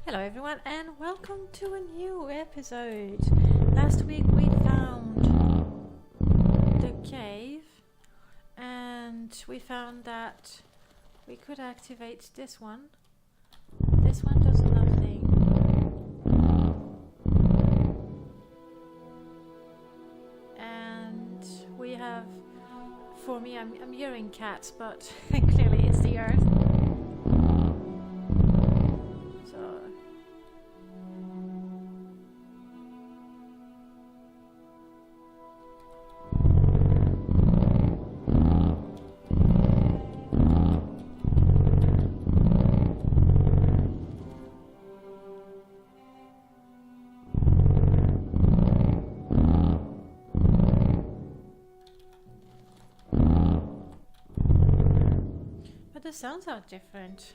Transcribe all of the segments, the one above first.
Hello everyone and welcome to a new episode. Last week we found the cave and we found that we could activate this one. This one does nothing. And we have, for me I'm hearing cats, but clearly it's the earth. The sounds are different.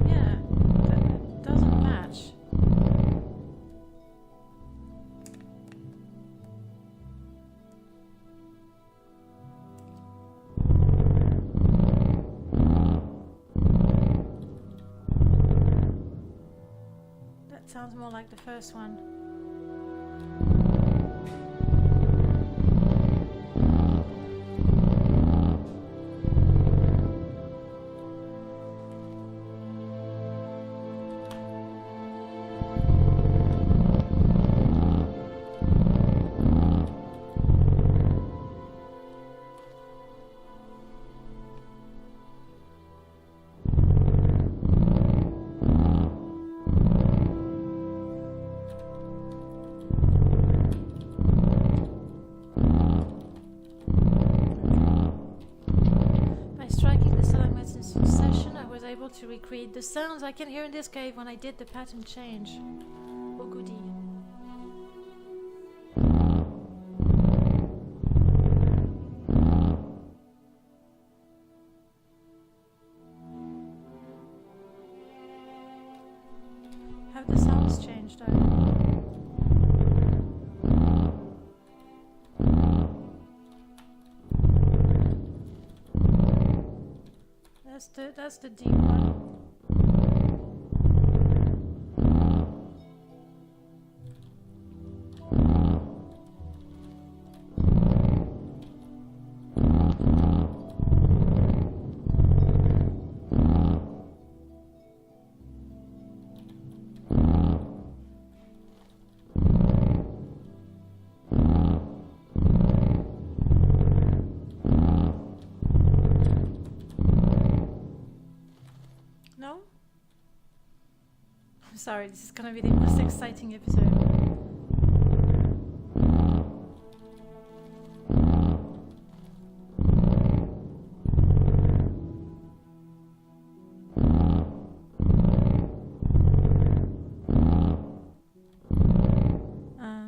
Yeah, that doesn't match. Sounds more like the first one. Able to recreate the sounds I can hear in this cave when I did the pattern change. Oh goody. Have the sounds changed though? That's the deep one. No? I'm sorry, this is gonna be the most exciting episode.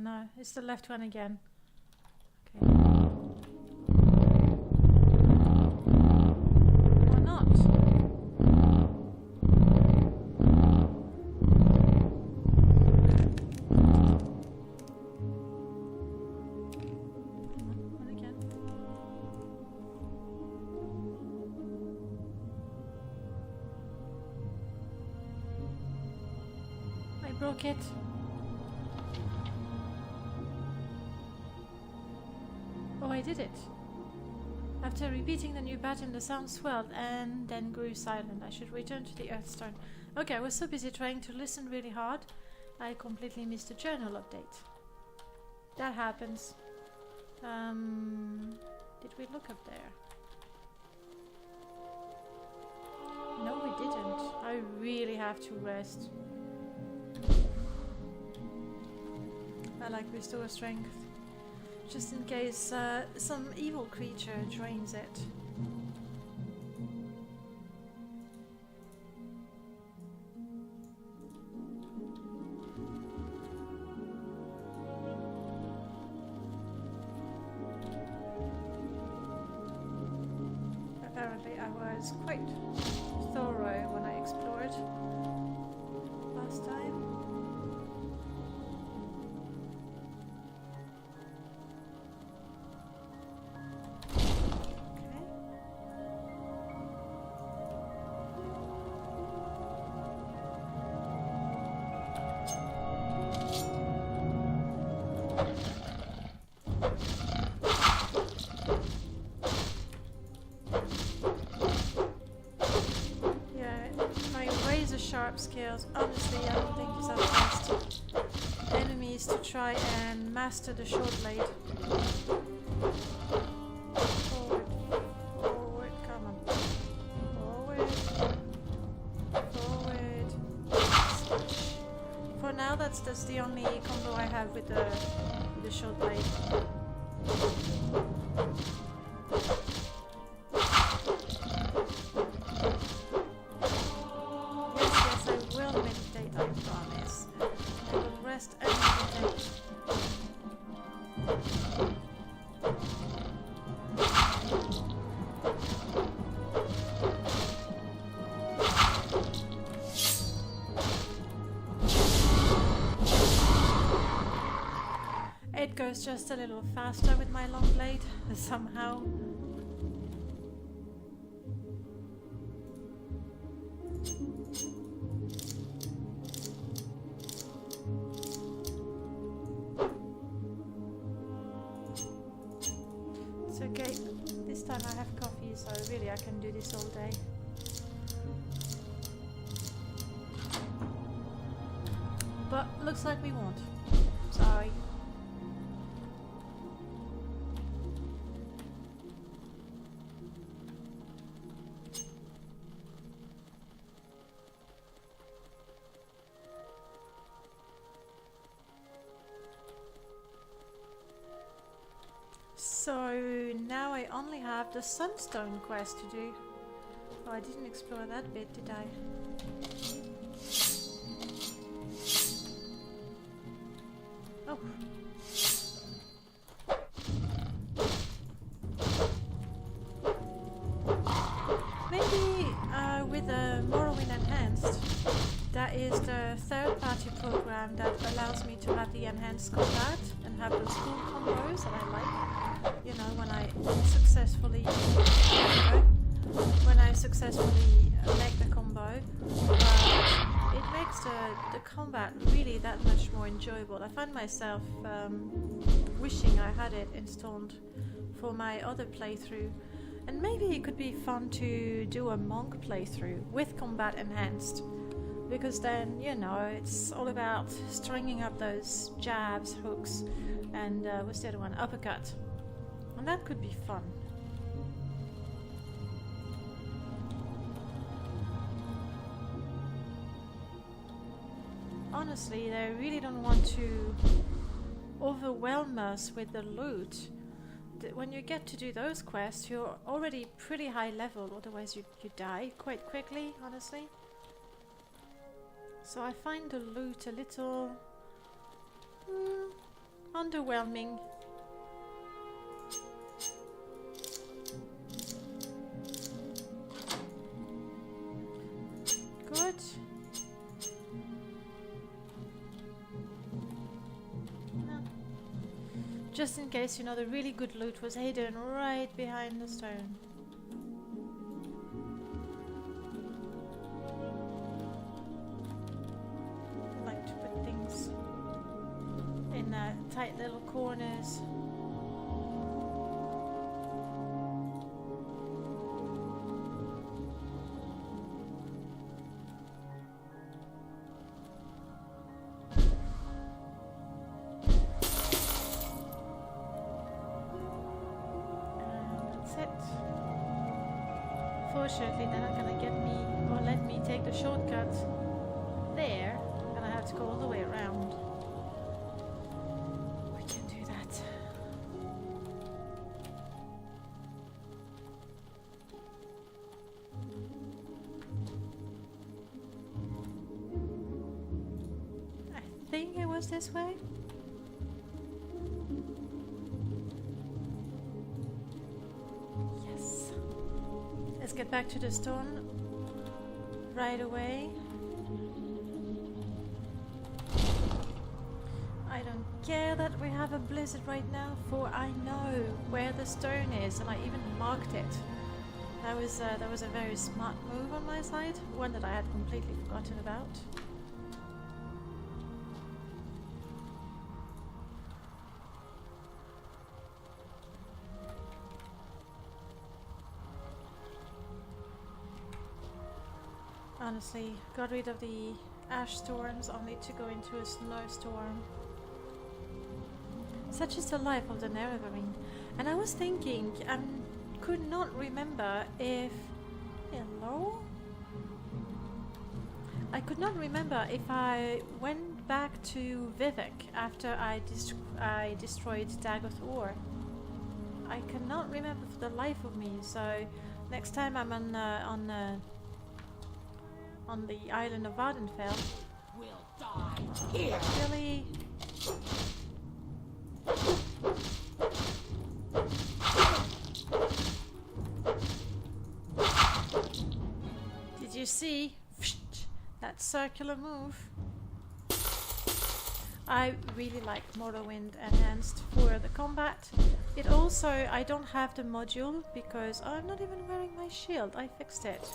No, it's the left one again. Okay. Or not? Broke it. Oh, I did it. After repeating the new pattern, the sound swelled and then grew silent. I should return to the Earthstone. Okay, I was so busy trying to listen really hard, I completely missed the journal update. That happens. Did we look up there? No, we didn't. I really have to rest. I like restore strength, just in case some evil creature drains it. Apparently I was quite thorough when I explored last time. sharp skills. Honestly, I don't think these are the best enemies to try and master the short blade. Forward, forward, come on. Forward, forward. Switch. For now, that's the only combo I have with the short blade. It goes just a little faster with my long blade, somehow. It's okay, this time I have coffee, so really I can do this all day. But looks like we won't. Sorry. So now I only have the sunstone quest to do. Oh, I didn't explore that bit, did I? Oh. Maybe with the Morrowind Enhanced, that is the third-party program that allows me to have the enhanced combat and have those cool combos that I like. You know, when I successfully make the combo, it makes the combat really that much more enjoyable. I find myself wishing I had it installed for my other playthrough, and maybe it could be fun to do a monk playthrough with combat enhanced, because then, you know, it's all about stringing up those jabs, hooks, and what's the other one? Uppercut. And that could be fun. Honestly, they really don't want to overwhelm us with the loot. When you get to do those quests, you're already pretty high level, otherwise you die quite quickly, honestly. So I find the loot a little underwhelming. Good. No. Just in case, you know, the really good loot was hidden right behind the stone. I like to put things in tight little corners. Fortunately, they're not gonna get me or let me take the shortcut there. I'm gonna have to go all the way around. We can do that. I think it was this way. Let's get back to the stone right away. I don't care that we have a blizzard right now, for I know where the stone is and I even marked it. That was a very smart move on my side, one that I had completely forgotten about. Honestly, got rid of the ash storms only to go into a snowstorm. Such is the life of the Nerevarine. And I was thinking, I could not remember if... Hello? I could not remember if I went back to Vivek after I destroyed Dagoth Ore. I cannot remember for the life of me, so next time I'm on the island of Vardenfell, We'll die here. really... Did you see that circular move? I really like Morrowind Enhanced for the combat. It also, I don't have the module because I'm not even wearing my shield. I fixed it.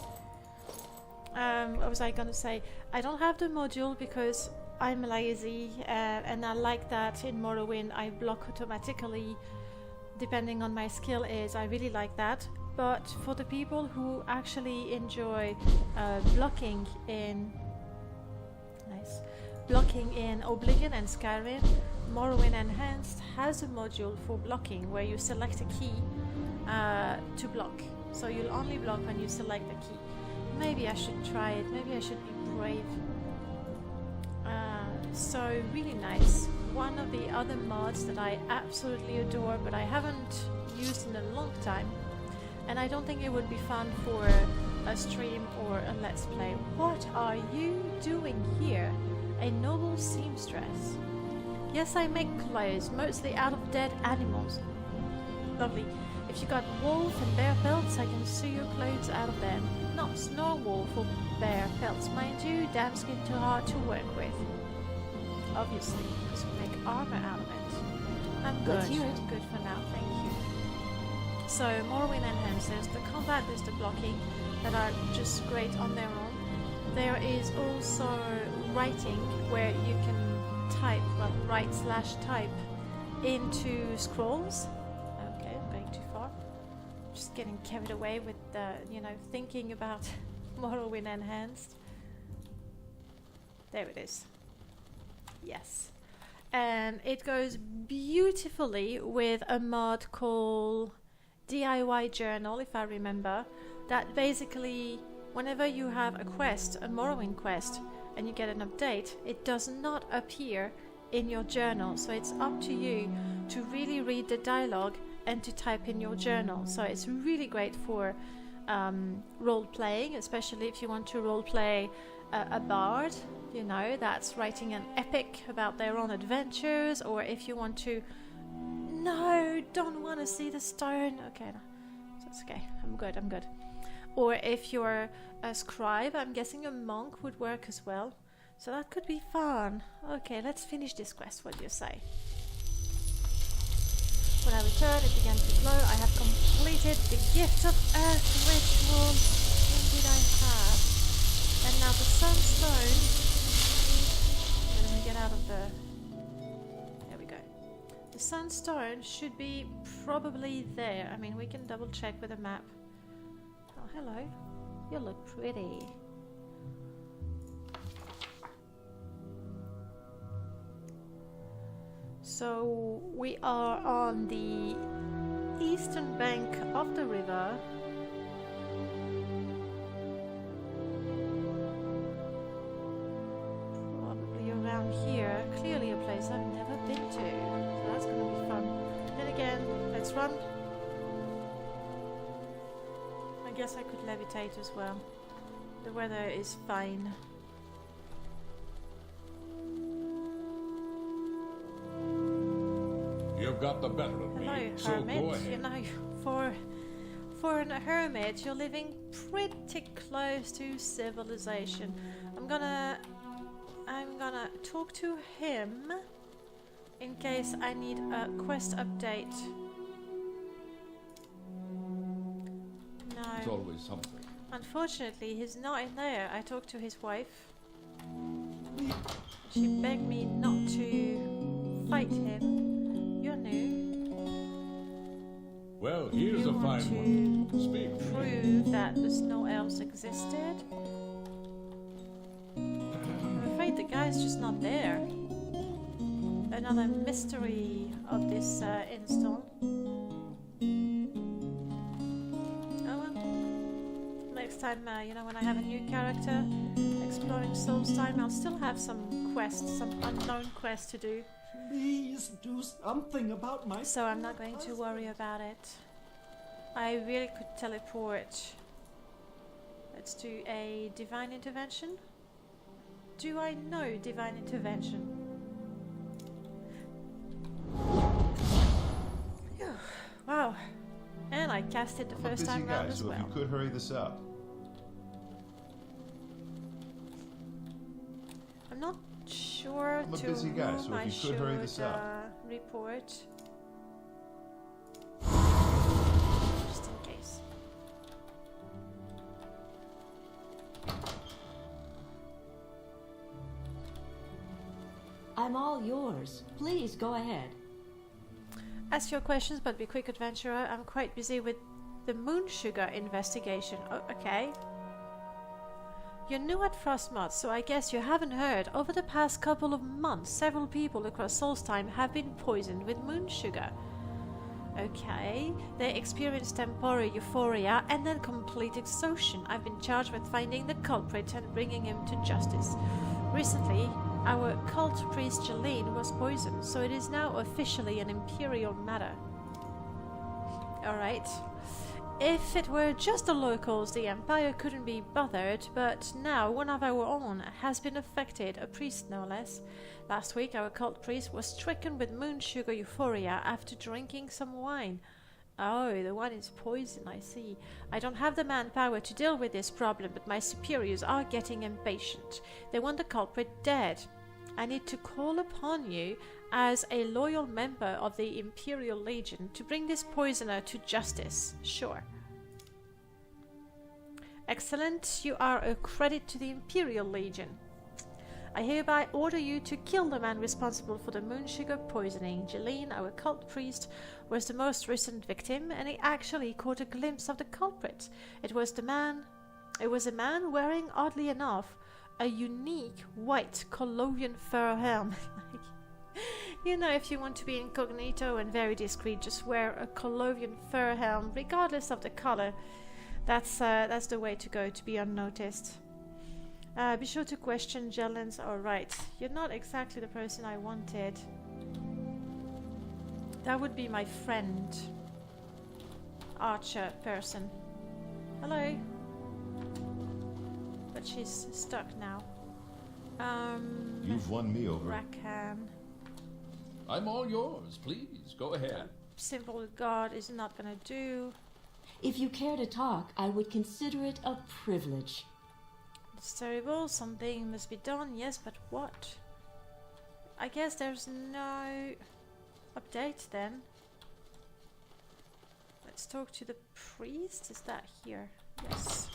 What was I gonna say? I don't have the module because I'm lazy and I like that in Morrowind I block automatically depending on my skill is. I really like that. But for the people who actually enjoy blocking in Oblivion and Skyrim, Morrowind Enhanced has a module for blocking where you select a key to block. So you'll only block when you select the key. Maybe I should try it. Maybe I should be brave. So really nice. One of the other mods that I absolutely adore, but I haven't used in a long time. And I don't think it would be fun for a stream or a let's play. What are you doing here? A noble seamstress. Yes, I make clothes, mostly out of dead animals. Lovely. If you got wolf and bear pelts, I can sew your clothes out of them. Not snow wolf or bear pelts, mind you. Damn skin too hard to work with. Obviously, because we make armour out of it. I'm good. Good for now, thank you. So, Morrowind Enhanced, there's the combat, there's the blocking that are just great on their own. There is also writing where you can type, well, write/type into scrolls. Okay, I'm going too far. Just getting carried away with the, thinking about Morrowind Enhanced. There it is. Yes. And it goes beautifully with a mod called DIY Journal, if I remember, that basically whenever you have a quest, a Morrowind quest, and you get an update, it does not appear in your journal. So it's up to you to really read the dialogue and to type in your journal. So it's really great for role-playing, especially if you want to role-play a bard, that's writing an epic about their own adventures, or if you want to... No, don't want to see the stone. Okay, no. That's okay. I'm good. Or if you're a scribe, I'm guessing a monk would work as well. So that could be fun. Okay, let's finish this quest. What do you say? When I returned, it began to glow. I have completed the Gift of Earth ritual. Indeed I have. And now the sunstone... Let me get out of the... There we go. The sunstone should be probably there. I mean, we can double check with a map. Oh, hello. You look pretty. So we are on the eastern bank of the river. Probably around here. Clearly a place I've never been to. So that's going to be fun. Then again, let's run. I guess I could levitate as well. The weather is fine. You've got the better of me, Hello, so hermit. go ahead. For an hermit, you're living pretty close to civilization. I'm gonna talk to him in case I need a quest update. No. It's always something. Unfortunately, he's not in there. I talked to his wife. She begged me not to fight him. You're new. Well, here's You a want fine one. Speak. to prove that the snow elves existed. guy's just not there. Another mystery of this install. Oh well. Next time, you know, when I have a new character exploring Souls Time, I'll still have some quests, some unknown quests to do. Please do something about my... So I'm not going to worry about it. I really could teleport. Let's do a divine intervention. Do I know divine intervention? Wow. And I cast it the first time round as well. So if you could hurry this up. I'm not sure I'm a to busy guy, whom so I if you could hurry this should, up. report. Just in case. I'm all yours. Please go ahead. Ask your questions, but be quick, adventurer. I'm quite busy with the moon sugar investigation. Oh, okay. You're new at Frostmoth, so I guess you haven't heard. Over the past couple of months, several people across Solstheim have been poisoned with moon sugar. Okay. They experienced temporary euphoria and then complete exhaustion. I've been charged with finding the culprit and bringing him to justice. Recently, our cult priest Jeline was poisoned, so it is now officially an imperial matter. Alright. If it were just the locals, the Empire couldn't be bothered, but now one of our own has been affected, a priest no less. Last week our cult priest was stricken with moon sugar euphoria after drinking some wine. Oh, the wine is poison, I see. I don't have the manpower to deal with this problem, but my superiors are getting impatient. They want the culprit dead. I need to call upon you as a loyal member of the Imperial Legion to bring this poisoner to justice. Sure. Excellent. You are a credit to the Imperial Legion. I hereby order you to kill the man responsible for the moon sugar poisoning. Jeline, our cult priest, was the most recent victim, and he actually caught a glimpse of the culprit. It was a man wearing, oddly enough, a unique white Colovian fur helm. You know, if you want to be incognito and very discreet, just wear a Colovian fur helm, regardless of the color. That's the way to go to be unnoticed. Be sure to question Jelen's. Alright, you're not exactly the person I wanted. That would be my friend. Archer person. Hello. But she's stuck now. You've won me over. Rakan. I'm all yours. Please, go ahead. Simple guard is not gonna do. If you care to talk, I would consider it a privilege. It's terrible. Something must be done. Yes, but what? I guess there's no update then. Let's talk to the priest. Is that here? Yes.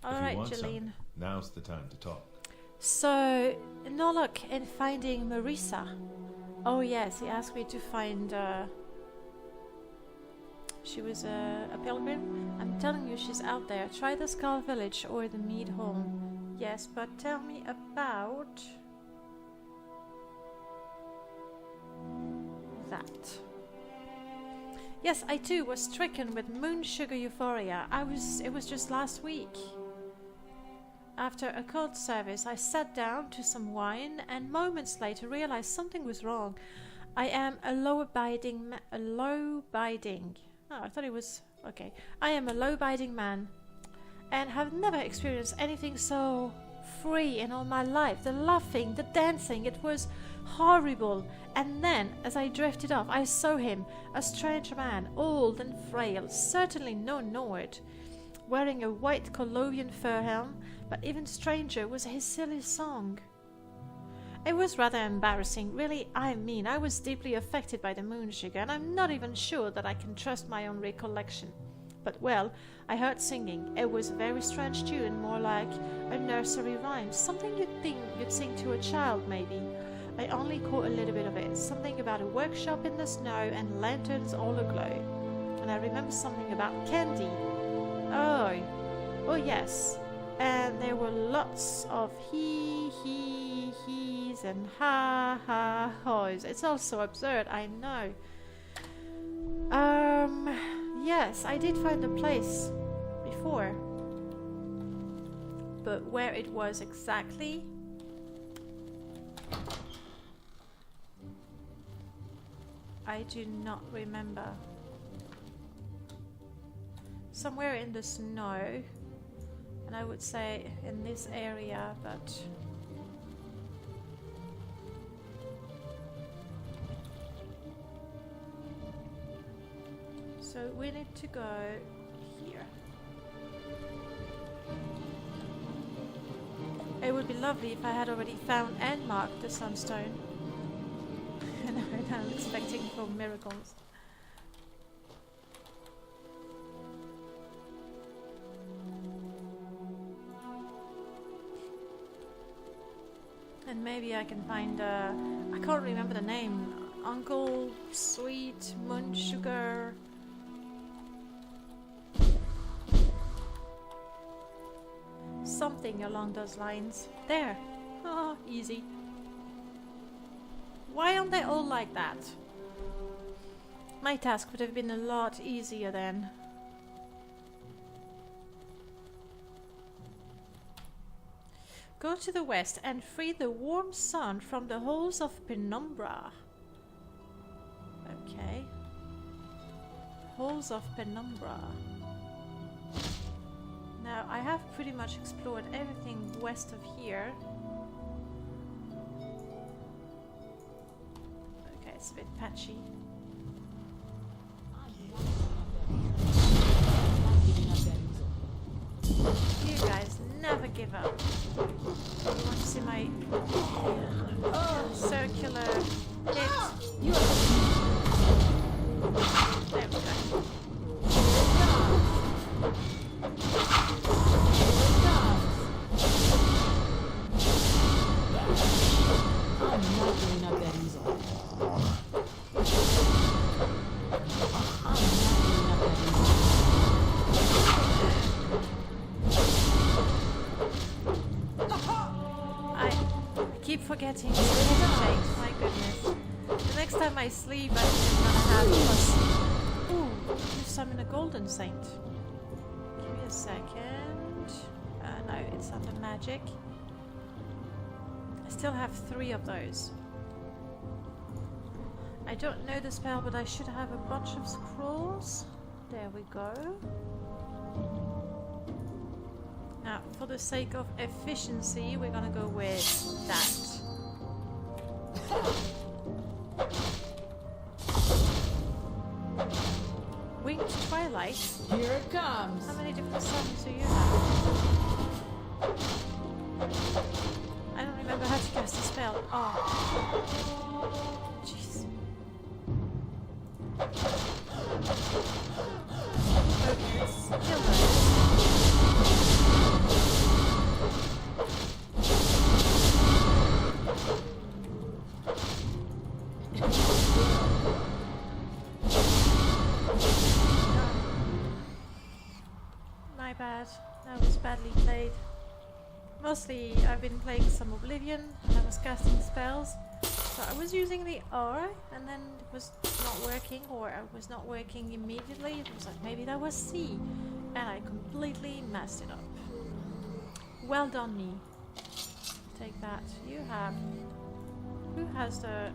Alright, Jeline. Now's the time to talk. So, no luck in finding Marisa. Oh yes, he asked me to find... She was a pilgrim. I'm telling you, she's out there. Try the Skull Village or the Mead Home. Yes, but tell me about... that. Yes, I too was stricken with moon sugar euphoria. It was just last week. After a cult service, I sat down to some wine and moments later realized something was wrong. I am a low-abiding... Oh, I thought it was... Okay. I am a low-abiding man and have never experienced anything so free in all my life. The laughing, the dancing, it was horrible. And then, as I drifted off, I saw him, a strange man, old and frail, certainly no Nord, wearing a white Colovian fur helm, but even stranger was his silly song. It was rather embarrassing, really. I mean, I was deeply affected by the moon sugar, and I'm not even sure that I can trust my own recollection. But well, I heard singing. It was a very strange tune, more like a nursery rhyme, something you'd think you'd sing to a child, maybe. I only caught a little bit of it, something about a workshop in the snow and lanterns all aglow. And I remember something about candy. Oh yes. And there were lots of he's and ha's. It's all so absurd, I know. Yes, I did find a place before. But where it was exactly, I do not remember. Somewhere in the snow, and I would say in this area, but so we need to go here. It would be lovely if I had already found and marked the sunstone. And I'm expecting for miracles. And maybe I can find I can't remember the name. Uncle Sweet Moon Sugar. Something along those lines. There. Oh, easy. Why aren't they all like that? My task would have been a lot easier then. Go to the west and free the warm sun from the holes of penumbra. Okay. Holes of penumbra. Now, I have pretty much explored everything west of here. Okay, it's a bit patchy. You guys never give up. You want to see my circular hit? There we go. I'm not giving up that easily. I keep forgetting to meditate, my goodness. The next time I sleep, I'm gonna have plus. Ooh, you summon a golden saint. Give me a second. No, it's under magic. I still have 3 of those. I don't know the spell, but I should have a bunch of scrolls. There we go. Now, for the sake of efficiency, we're gonna go with that. Winged Twilight. Here it comes. How many different summons do you have? I don't remember how to cast a spell. Oh. Jeez. Okay, let's kill those. My bad. That was badly played. Mostly I've been playing some Oblivion and I was casting spells. So I was using the R and then it was not working, or I was not working immediately. It was like maybe that was C and I completely messed it up. Well done me. Take that. You have... Who has the...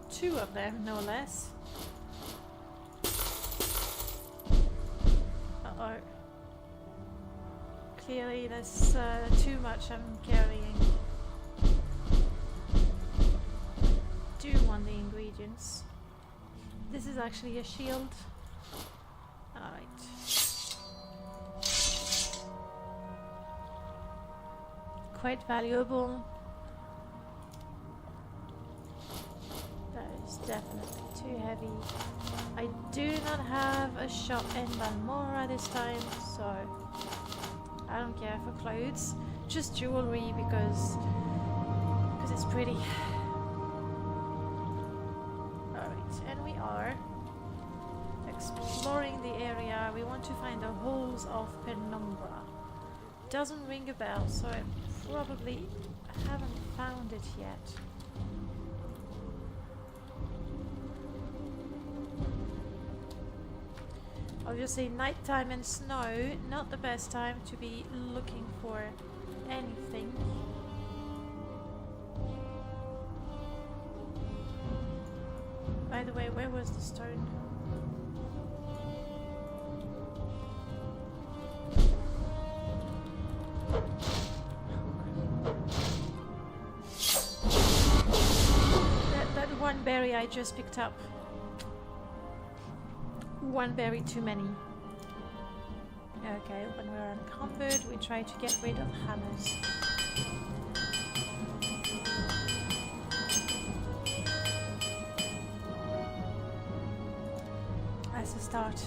Two of them, no less. Uh-oh. Clearly there's too much I'm carrying. Do want the ingredients. This is actually a shield. Alright. Quite valuable. That is definitely too heavy. I do not have a shop in Balmora this time, so I don't care for clothes. Just jewelry because it's pretty. Alright, the area. We want to find the Halls of Penumbra. Doesn't ring a bell, so I probably haven't found it yet. Obviously, nighttime and snow, not the best time to be looking for anything. By the way, where was the stone? That one berry I just picked up. One berry too many. Okay, when we're encumbered, we try to get rid of hammers. As a start.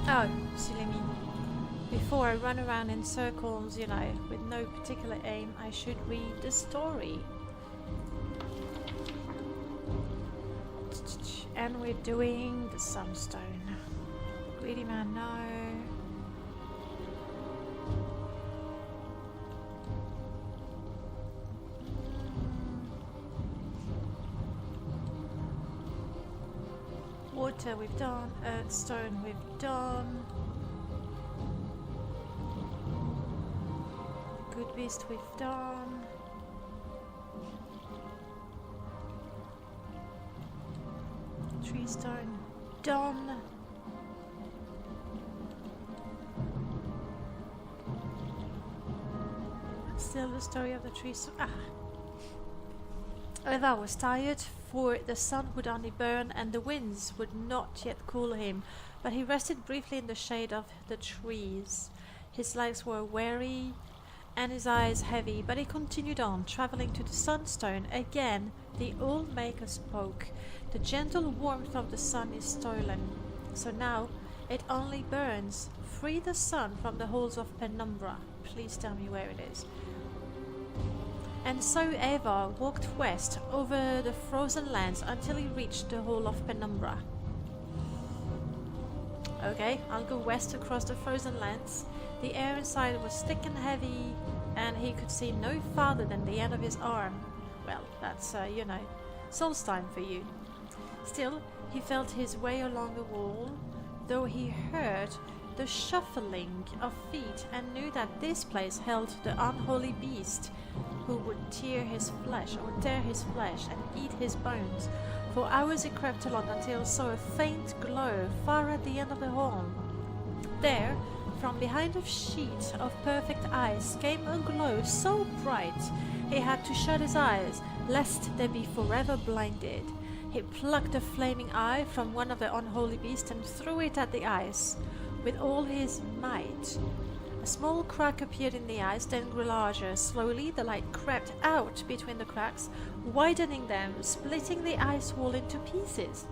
Oh, silly me. Before I run around in circles, you know, with no particular aim, I should read the story. And we're doing the sunstone. Greedy man, no. Water we've done, earthstone we've done. Good beast we've done. Tree stone done. Still the story of the trees. Eva was tired, for the sun would only burn and the winds would not yet cool him, but he rested briefly in the shade of the trees. His legs were weary and his eyes heavy, but he continued on, travelling to the sunstone. Again, the old maker spoke. The gentle warmth of the sun is stolen, so now it only burns. Free the sun from the halls of Penumbra. Please tell me where it is. And so Eva walked west over the frozen lands until he reached the Hall of Penumbra. Okay, I'll go west across the frozen lands. The air inside was thick and heavy, and he could see no farther than the end of his arm. Well, that's, you know, Solstheim for you. Still, he felt his way along the wall, though he heard the shuffling of feet and knew that this place held the unholy beast who would tear his flesh and eat his bones. For hours he crept along until he saw a faint glow far at the end of the hall. There, from behind a sheet of perfect ice, came a glow so bright he had to shut his eyes, lest they be forever blinded. He plucked the flaming eye from one of the unholy beasts and threw it at the ice with all his might. A small crack appeared in the ice, then grew larger. Slowly the light crept out between the cracks, widening them, splitting the ice wall into pieces.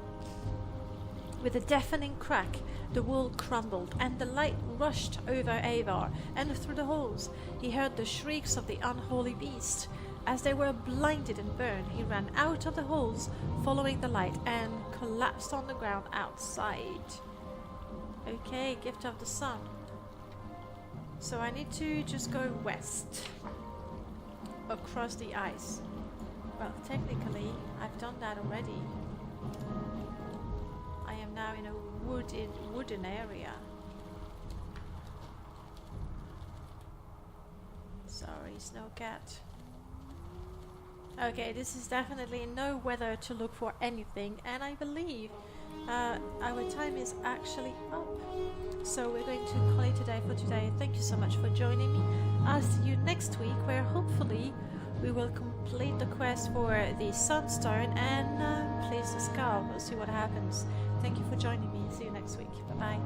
With a deafening crack, the wall crumbled, and the light rushed over Avar and through the halls. He heard the shrieks of the unholy beast. As they were blinded and burned, he ran out of the halls, following the light, and collapsed on the ground outside. Okay, gift of the sun. So I need to just go west, across the ice. Well, technically, I've done that already. I am now in a wooden area. Sorry, Snowcat. Okay, this is definitely no weather to look for anything, and I believe our time is actually up. So we're going to call it a day for today. Thank you so much for joining me. I'll see you next week, where hopefully we will complete the quest for the Sunstone and place the skull. We'll see what happens. Thank you for joining me. See you next week. Bye bye.